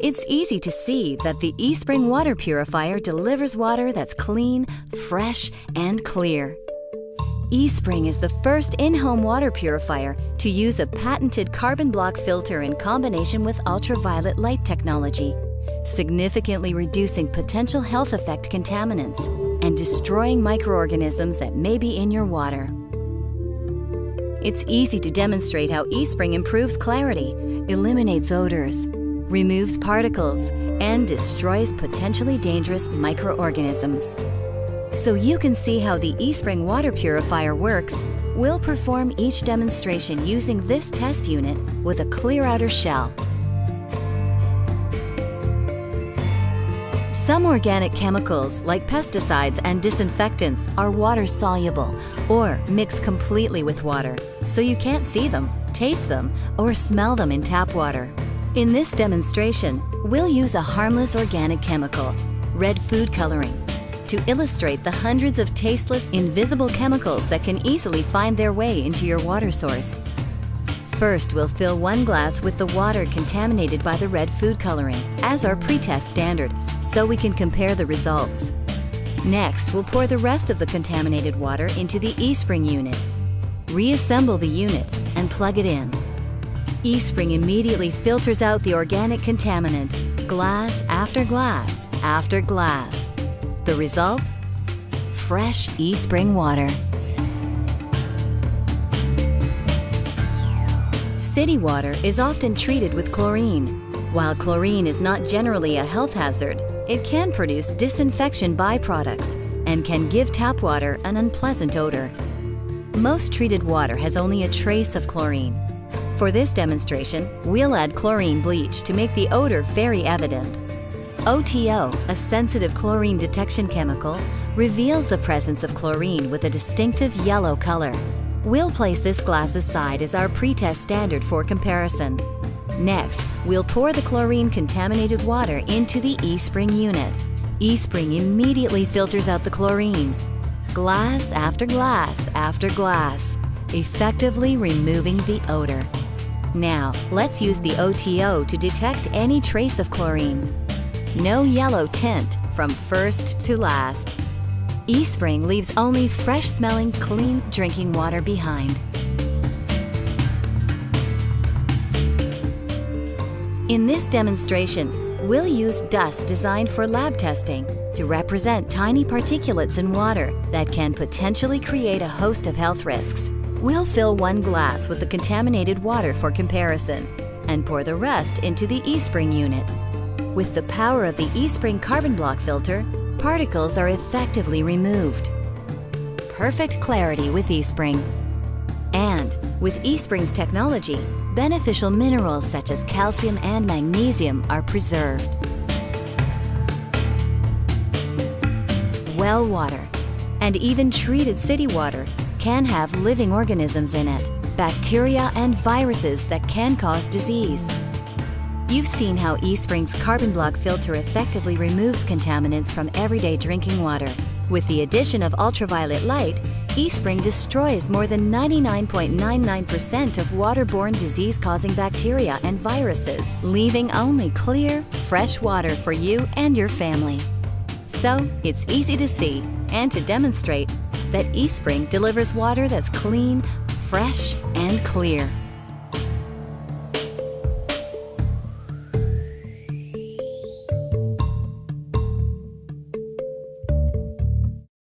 It's easy to see that the eSpring water purifier delivers water that's clean, fresh, and clear. eSpring is the first in-home water purifier to use a patented carbon block filter in combination with ultraviolet light technology, significantly reducing potential health effect contaminants and destroying microorganisms that may be in your water. It's easy to demonstrate how eSpring improves clarity, eliminates odors, removes particles, and destroys potentially dangerous microorganisms. So you can see how the eSpring water purifier works, we'll perform each demonstration using this test unit with a clear outer shell. Some organic chemicals, like pesticides and disinfectants, are water-soluble or mix completely with water, so you can't see them, taste them, or smell them in tap water. In this demonstration, we'll use a harmless organic chemical, red food coloring, to illustrate the hundreds of tasteless, invisible chemicals that can easily find their way into your water source. First, we'll fill 1 glass with the water contaminated by the red food coloring, as our pre-test standard, so we can compare the results. Next, we'll pour the rest of the contaminated water into the eSpring unit. Reassemble the unit and plug it in. eSpring immediately filters out the organic contaminant, glass after glass after glass. The result? Fresh eSpring water. City water is often treated with chlorine. While chlorine is not generally a health hazard, it can produce disinfection byproducts and can give tap water an unpleasant odor. Most treated water has only a trace of chlorine. For this demonstration, we'll add chlorine bleach to make the odor very evident. OTO, a sensitive chlorine detection chemical, reveals the presence of chlorine with a distinctive yellow color. We'll place this glass aside as our pre-test standard for comparison. Next, we'll pour the chlorine-contaminated water into the eSpring unit. eSpring immediately filters out the chlorine, glass after glass after glass, effectively removing the odor. Now, let's use the OTO to detect any trace of chlorine. No yellow tint from first to last. eSpring leaves only fresh-smelling, clean drinking water behind. In this demonstration, we'll use dust designed for lab testing to represent tiny particulates in water that can potentially create a host of health risks. We'll fill 1 glass with the contaminated water for comparison and pour the rest into the eSpring unit. With the power of the eSpring carbon block filter, particles are effectively removed. Perfect clarity with eSpring. And with eSpring's technology, beneficial minerals such as calcium and magnesium are preserved. Well water, and even treated city water, can have living organisms in it, bacteria and viruses that can cause disease. You've seen how eSpring's carbon block filter effectively removes contaminants from everyday drinking water. With the addition of ultraviolet light, eSpring destroys more than 99.99% of waterborne disease-causing bacteria and viruses, leaving only clear, fresh water for you and your family. So, it's easy to see and to demonstrate that eSpring delivers water that's clean, fresh, and clear.